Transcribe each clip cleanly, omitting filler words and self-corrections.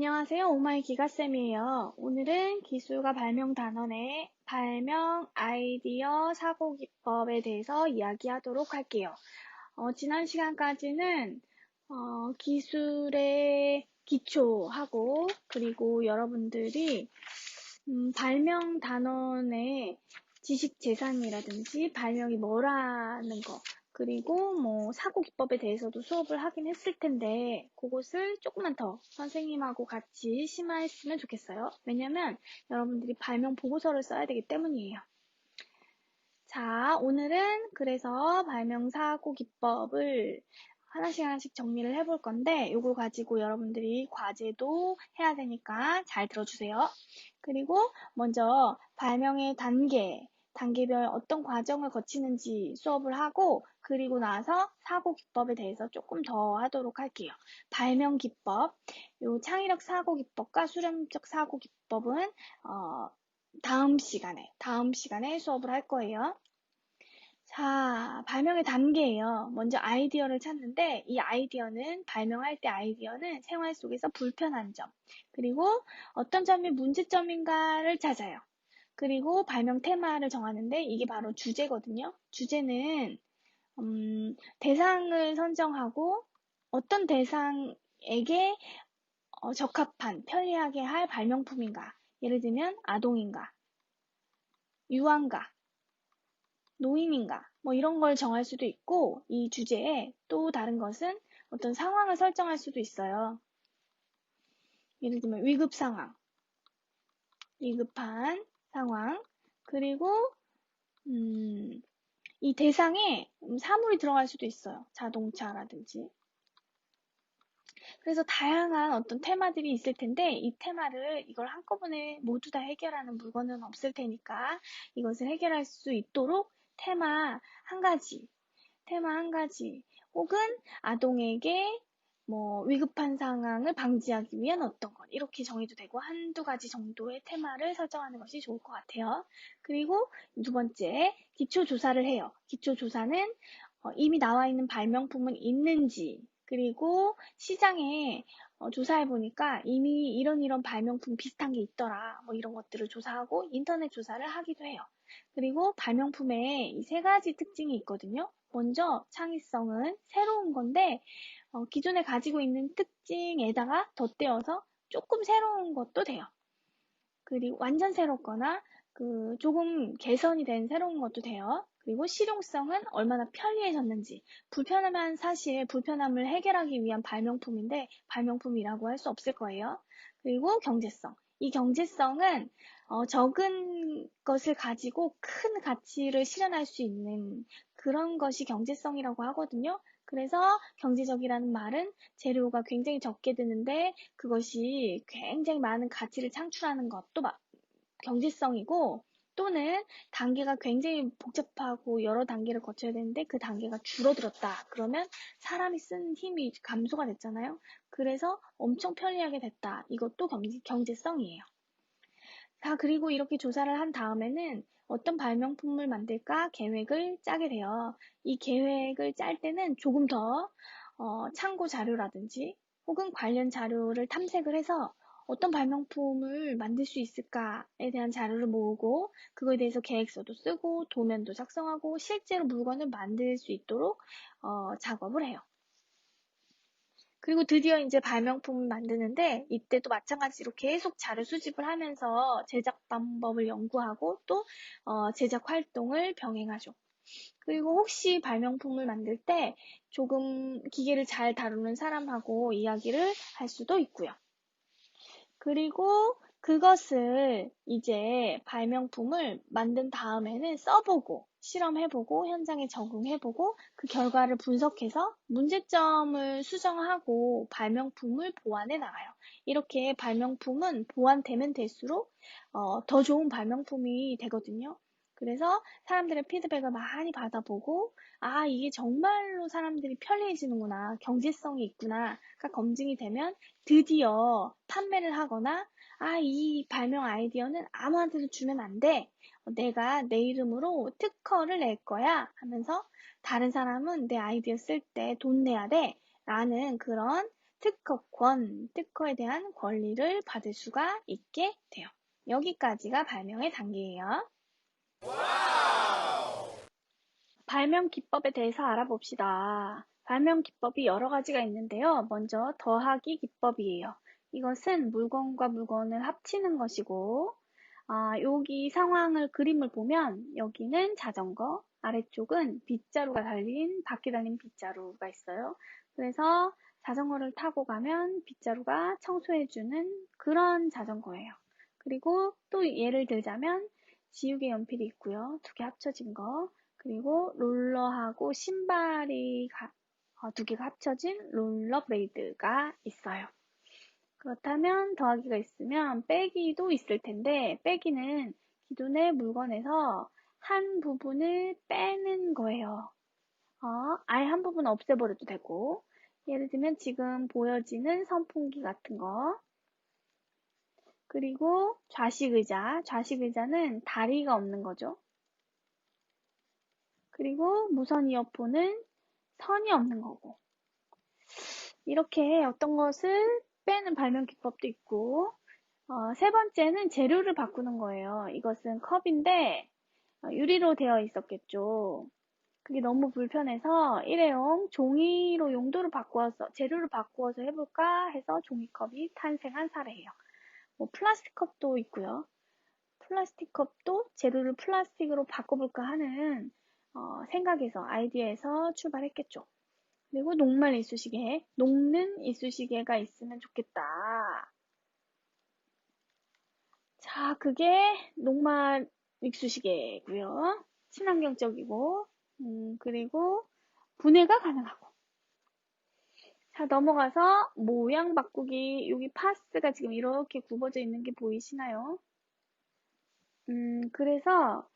안녕하세요. 오마이 기가쌤이에요. 오늘은 기술과 발명 단원의 발명 아이디어 사고 기법에 대해서 이야기하도록 할게요. 지난 시간까지는 기술의 기초하고 그리고 여러분들이 발명 단원의 지식 재산이라든지 발명이 뭐라는 거 그리고 사고 기법에 대해서도 수업을 하긴 했을 텐데 그것을 조금만 더 선생님하고 같이 심화했으면 좋겠어요. 왜냐면 여러분들이 발명 보고서를 써야 되기 때문이에요. 자, 오늘은 그래서 발명 사고 기법을 하나씩 정리를 해볼 건데 이거 가지고 여러분들이 과제도 해야 되니까 잘 들어주세요. 그리고 먼저 발명의 단계별 어떤 과정을 거치는지 수업을 하고 그리고 나서 사고 기법에 대해서 조금 더 하도록 할게요. 발명 기법, 요 창의력 사고 기법과 수렴적 사고 기법은 다음 시간에 수업을 할 거예요. 자, 발명의 단계예요. 먼저 아이디어를 찾는데 이 아이디어는 발명할 때 아이디어는 생활 속에서 불편한 점, 그리고 어떤 점이 문제점인가를 찾아요. 그리고 발명 테마를 정하는데 이게 바로 주제거든요. 주제는 대상을 선정하고 어떤 대상에게 적합한, 편리하게 할 발명품인가. 예를 들면 아동인가, 유아인가, 노인인가 이런 걸 정할 수도 있고 이 주제에 또 다른 것은 어떤 상황을 설정할 수도 있어요. 예를 들면 위급 상황, 위급한 상황, 그리고 이 대상에 사물이 들어갈 수도 있어요. 자동차라든지. 그래서 다양한 어떤 테마들이 있을 텐데 이 테마를 이걸 한꺼번에 모두 다 해결하는 물건은 없을 테니까 이것을 해결할 수 있도록 테마 한 가지 혹은 아동에게 위급한 상황을 방지하기 위한 어떤 것 이렇게 정해도 되고 한두 가지 정도의 테마를 설정하는 것이 좋을 것 같아요. 그리고 두 번째, 기초조사를 해요. 기초조사는 이미 나와 있는 발명품은 있는지 그리고 시장에 조사해보니까 이미 이런 발명품 비슷한 게 있더라 이런 것들을 조사하고 인터넷 조사를 하기도 해요. 그리고 발명품에 이 세 가지 특징이 있거든요. 먼저 창의성은 새로운 건데 기존에 가지고 있는 특징에다가 덧대어서 조금 새로운 것도 돼요. 그리고 완전 새롭거나 조금 개선이 된 새로운 것도 돼요. 그리고 실용성은 얼마나 편리해졌는지. 불편하면 사실 불편함을 해결하기 위한 발명품인데 발명품이라고 할 수 없을 거예요. 그리고 경제성. 이 경제성은 적은 것을 가지고 큰 가치를 실현할 수 있는 그런 것이 경제성이라고 하거든요. 그래서 경제적이라는 말은 재료가 굉장히 적게 드는데 그것이 굉장히 많은 가치를 창출하는 것도 경제성이고 또는 단계가 굉장히 복잡하고 여러 단계를 거쳐야 되는데 그 단계가 줄어들었다. 그러면 사람이 쓰는 힘이 감소가 됐잖아요. 그래서 엄청 편리하게 됐다. 이것도 경제성이에요. 자, 그리고 이렇게 조사를 한 다음에는 어떤 발명품을 만들까 계획을 짜게 돼요. 이 계획을 짤 때는 조금 더 참고 자료라든지 혹은 관련 자료를 탐색을 해서 어떤 발명품을 만들 수 있을까에 대한 자료를 모으고 그거에 대해서 계획서도 쓰고 도면도 작성하고 실제로 물건을 만들 수 있도록 작업을 해요. 그리고 드디어 이제 발명품을 만드는데 이때도 마찬가지로 계속 자료 수집을 하면서 제작 방법을 연구하고 또 제작 활동을 병행하죠. 그리고 혹시 발명품을 만들 때 조금 기계를 잘 다루는 사람하고 이야기를 할 수도 있고요. 그리고 그것을 이제 발명품을 만든 다음에는 써보고 실험해보고 현장에 적용해보고 그 결과를 분석해서 문제점을 수정하고 발명품을 보완해 나가요. 이렇게 발명품은 보완되면 될수록 더 좋은 발명품이 되거든요. 그래서 사람들의 피드백을 많이 받아보고 이게 정말로 사람들이 편리해지는구나, 경제성이 있구나가 검증이 되면 드디어 판매를 하거나 이 발명 아이디어는 아무한테도 주면 안 돼. 내가 내 이름으로 특허를 낼 거야 하면서 다른 사람은 내 아이디어 쓸 때 돈 내야 돼 라는 그런 특허에 대한 권리를 받을 수가 있게 돼요. 여기까지가 발명의 단계예요. 발명 기법에 대해서 알아봅시다. 발명 기법이 여러 가지가 있는데요. 먼저 더하기 기법이에요. 이것은 물건과 물건을 합치는 것이고, 여기 그림을 보면 여기는 자전거, 아래쪽은 바퀴 달린 빗자루가 있어요. 그래서 자전거를 타고 가면 빗자루가 청소해주는 그런 자전거예요. 그리고 또 예를 들자면 지우개 연필이 있고요. 두 개 합쳐진 거. 그리고 롤러하고 신발이 두 개가 합쳐진 롤러브레이드가 있어요. 그렇다면 더하기가 있으면 빼기도 있을 텐데 빼기는 기존의 물건에서 한 부분을 빼는 거예요. 아예 한 부분 없애버려도 되고 예를 들면 지금 보여지는 선풍기 같은 거 그리고 좌식의자는 다리가 없는 거죠. 그리고 무선 이어폰은 선이 없는 거고 이렇게 어떤 것을 빼는 발명 기법도 있고 세 번째는 재료를 바꾸는 거예요. 이것은 컵인데 유리로 되어 있었겠죠. 그게 너무 불편해서 일회용 종이로 재료를 바꾸어서 해볼까 해서 종이컵이 탄생한 사례예요. 플라스틱 컵도 있고요. 플라스틱 컵도 재료를 플라스틱으로 바꿔볼까 하는 아이디어에서 출발했겠죠. 그리고 녹는 이쑤시개가 있으면 좋겠다. 자, 그게 녹말 이쑤시개고요. 친환경적이고, 그리고 분해가 가능하고. 자, 넘어가서 모양 바꾸기. 여기 파스가 지금 이렇게 굽어져 있는 게 보이시나요? 그래서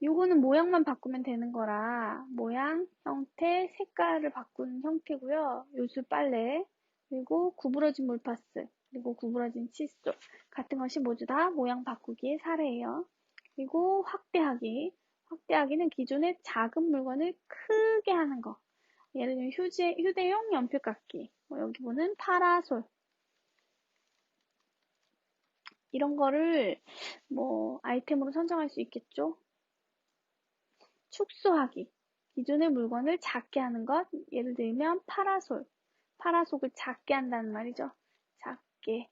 요거는 모양만 바꾸면 되는 거라 모양, 형태, 색깔을 바꾸는 형태고요. 요술 빨래, 그리고 구부러진 물파스, 그리고 구부러진 칫솔 같은 것이 모두 다 모양 바꾸기의 사례예요. 그리고 확대하기는 기존의 작은 물건을 크게 하는 거. 예를 들면 휴대용 연필깎이, 여기 보는 파라솔 이런 거를 아이템으로 선정할 수 있겠죠. 축소하기. 기존의 물건을 작게 하는 것. 예를 들면 파라솔을 작게 한다는 말이죠. 작게.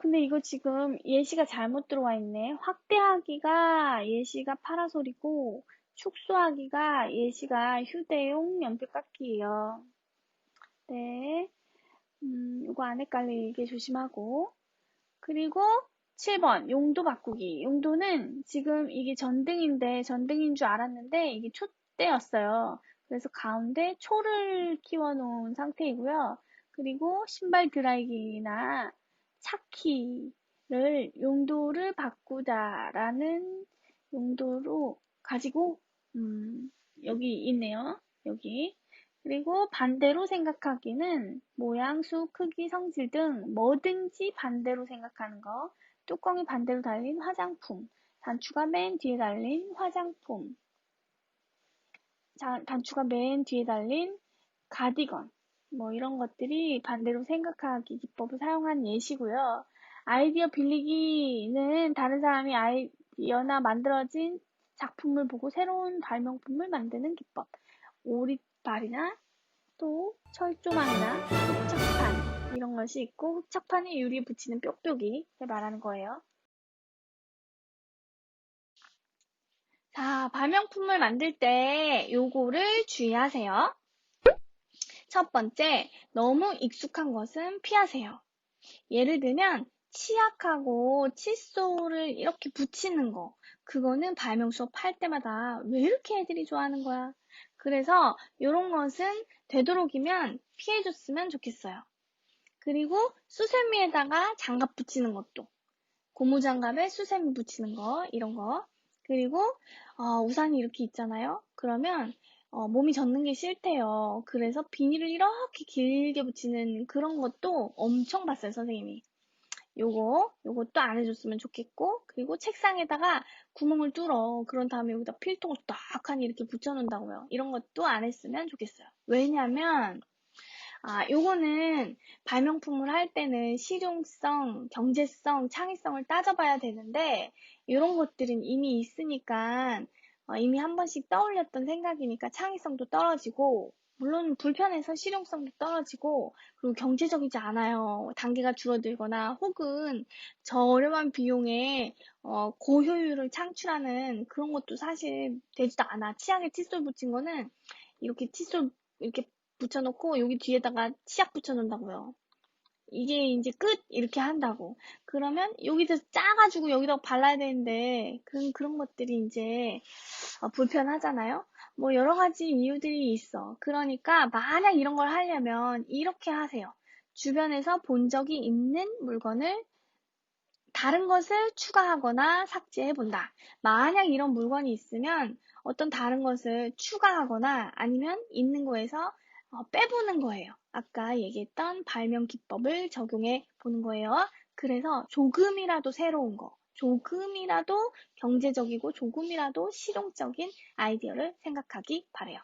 근데 이거 지금 예시가 잘못 들어와 있네. 확대하기가 예시가 파라솔이고 축소하기가 예시가 휴대용 연필깎이예요. 네. 이거 안 헷갈리게 조심하고. 그리고 7번 용도 바꾸기. 용도는 지금 이게 전등인 줄 알았는데 이게 촛대였어요. 그래서 가운데 초를 키워놓은 상태이고요. 그리고 신발 드라이기나 차키를 용도를 바꾸다라는 용도로 가지고 여기 있네요. 여기. 그리고 반대로 생각하기는 모양, 수, 크기, 성질 등 뭐든지 반대로 생각하는 거. 뚜껑이 반대로 달린 화장품. 단추가 맨 뒤에 달린 화장품. 단추가 맨 뒤에 달린 가디건. 이런 것들이 반대로 생각하기 기법을 사용한 예시고요. 아이디어 빌리기는 다른 사람이 아이디어나 만들어진 작품을 보고 새로운 발명품을 만드는 기법. 오리발이나 또 철조망이나 흡착판 이런 것이 있고 흡착판에 유리 붙이는 뾱뾱이를 말하는 거예요. 자, 발명품을 만들 때 요거를 주의하세요. 첫 번째, 너무 익숙한 것은 피하세요. 예를 들면 치약하고 칫솔을 이렇게 붙이는 거 그거는 발명 수업 할 때마다 왜 이렇게 애들이 좋아하는 거야? 그래서 이런 것은 되도록이면 피해줬으면 좋겠어요. 그리고 수세미에다가 장갑 붙이는 것도 고무장갑에 수세미 붙이는 거 이런 거 그리고 우산이 이렇게 있잖아요. 그러면 몸이 젖는 게 싫대요. 그래서 비닐을 이렇게 길게 붙이는 그런 것도 엄청 봤어요, 선생님이. 요것도 안 해줬으면 좋겠고, 그리고 책상에다가 구멍을 뚫어. 그런 다음에 여기다 필통을 딱하니 이렇게 붙여놓는다고요. 이런 것도 안 했으면 좋겠어요. 왜냐면, 요거는 발명품을 할 때는 실용성, 경제성, 창의성을 따져봐야 되는데, 이런 것들은 이미 있으니까, 이미 한 번씩 떠올렸던 생각이니까 창의성도 떨어지고, 물론 불편해서 실용성도 떨어지고, 그리고 경제적이지 않아요. 단계가 줄어들거나, 혹은 저렴한 비용에, 고효율을 창출하는 그런 것도 사실 되지도 않아. 치약에 칫솔 붙인 거는, 이렇게 칫솔, 이렇게 붙여놓고 여기 뒤에다가 치약 붙여놓는다고요. 이게 이제 끝 이렇게 한다고. 그러면 여기서 짜가지고 여기다가 발라야 되는데 그런 것들이 이제 불편하잖아요. 뭐 여러 가지 이유들이 있어. 그러니까 만약 이런 걸 하려면 이렇게 하세요. 주변에서 본 적이 있는 물건을 다른 것을 추가하거나 삭제해 본다. 만약 이런 물건이 있으면 어떤 다른 것을 추가하거나 아니면 있는 거에서 빼보는 거예요. 아까 얘기했던 발명 기법을 적용해 보는 거예요. 그래서 조금이라도 새로운 거, 조금이라도 경제적이고 조금이라도 실용적인 아이디어를 생각하기 바래요.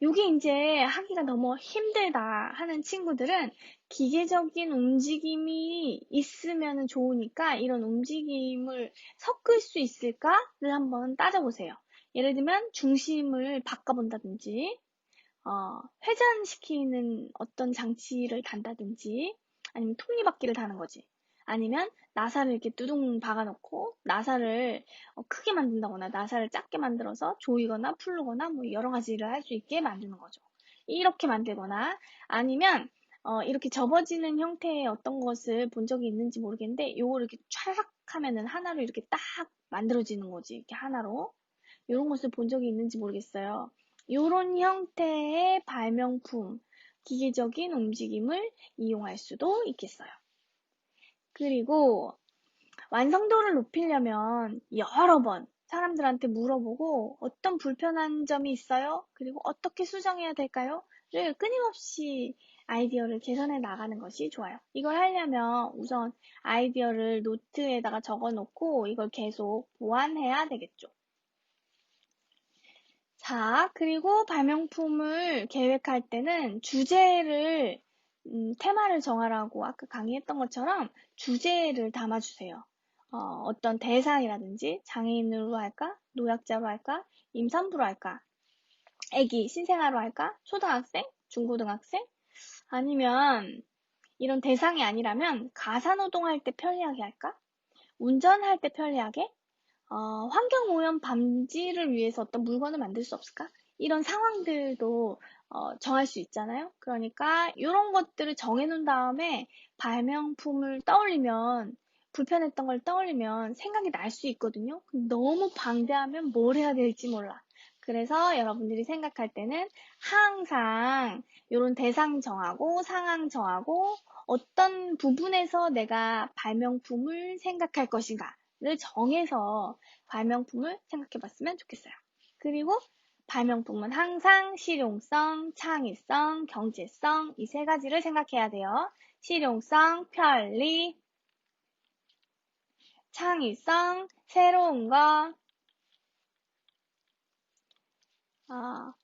요게 이제 하기가 너무 힘들다 하는 친구들은 기계적인 움직임이 있으면 좋으니까 이런 움직임을 섞을 수 있을까를 한번 따져보세요. 예를 들면 중심을 바꿔본다든지 회전시키는 어떤 장치를 단다든지 아니면 톱니바퀴를 다는 거지. 아니면 나사를 이렇게 뚜둥 박아놓고 나사를 크게 만든다거나 나사를 작게 만들어서 조이거나 풀거나 뭐 여러 가지를 할 수 있게 만드는 거죠. 이렇게 만들거나 아니면 이렇게 접어지는 형태의 어떤 것을 본 적이 있는지 모르겠는데 요걸 이렇게 촤락 하면은 하나로 이렇게 딱 만들어지는 거지. 이렇게 하나로. 이런 것을 본 적이 있는지 모르겠어요. 이런 형태의 발명품, 기계적인 움직임을 이용할 수도 있겠어요. 그리고 완성도를 높이려면 여러 번 사람들한테 물어보고 어떤 불편한 점이 있어요? 그리고 어떻게 수정해야 될까요? 를 끊임없이 아이디어를 개선해 나가는 것이 좋아요. 이걸 하려면 우선 아이디어를 노트에다가 적어 놓고 이걸 계속 보완해야 되겠죠. 자, 그리고 발명품을 계획할 때는 주제를, 테마를 정하라고 아까 강의했던 것처럼 주제를 담아주세요. 어떤 대상이라든지 장애인으로 할까? 노약자로 할까? 임산부로 할까? 애기, 신생아로 할까? 초등학생? 중고등학생? 아니면 이런 대상이 아니라면 가사노동할 때 편리하게 할까? 운전할 때 편리하게? 환경오염 방지를 위해서 어떤 물건을 만들 수 없을까? 이런 상황들도 정할 수 있잖아요. 그러니까 이런 것들을 정해놓은 다음에 발명품을 떠올리면 불편했던 걸 떠올리면 생각이 날 수 있거든요. 너무 방대하면 뭘 해야 될지 몰라. 그래서 여러분들이 생각할 때는 항상 이런 대상 정하고 상황 정하고 어떤 부분에서 내가 발명품을 생각할 것인가 를 정해서 발명품을 생각해 봤으면 좋겠어요. 그리고 발명품은 항상 실용성, 창의성, 경제성 이 세 가지를 생각해야 돼요. 실용성, 편리, 창의성, 새로운 거,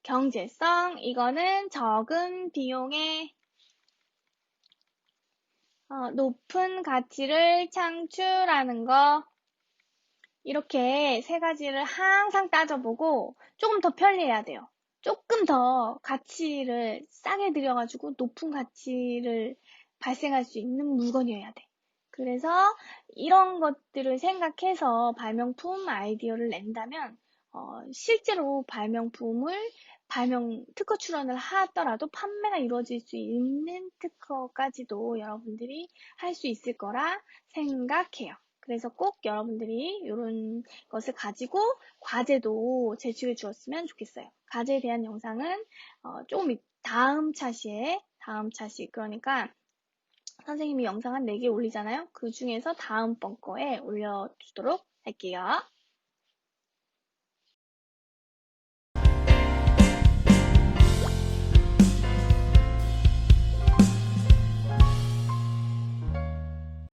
경제성, 이거는 적은 비용에 높은 가치를 창출하는 거, 이렇게 세 가지를 항상 따져보고 조금 더 편리해야 돼요. 조금 더 가치를 싸게 들여가지고 높은 가치를 발생할 수 있는 물건이어야 돼. 그래서 이런 것들을 생각해서 발명품 아이디어를 낸다면 실제로 발명 특허 출원을 하더라도 판매가 이루어질 수 있는 특허까지도 여러분들이 할 수 있을 거라 생각해요. 그래서 꼭 여러분들이 이런 것을 가지고 과제도 제출해 주었으면 좋겠어요. 과제에 대한 영상은 조금 다음 차시에 그러니까 선생님이 영상 한 4개 올리잖아요. 그 중에서 다음번 거에 올려주도록 할게요.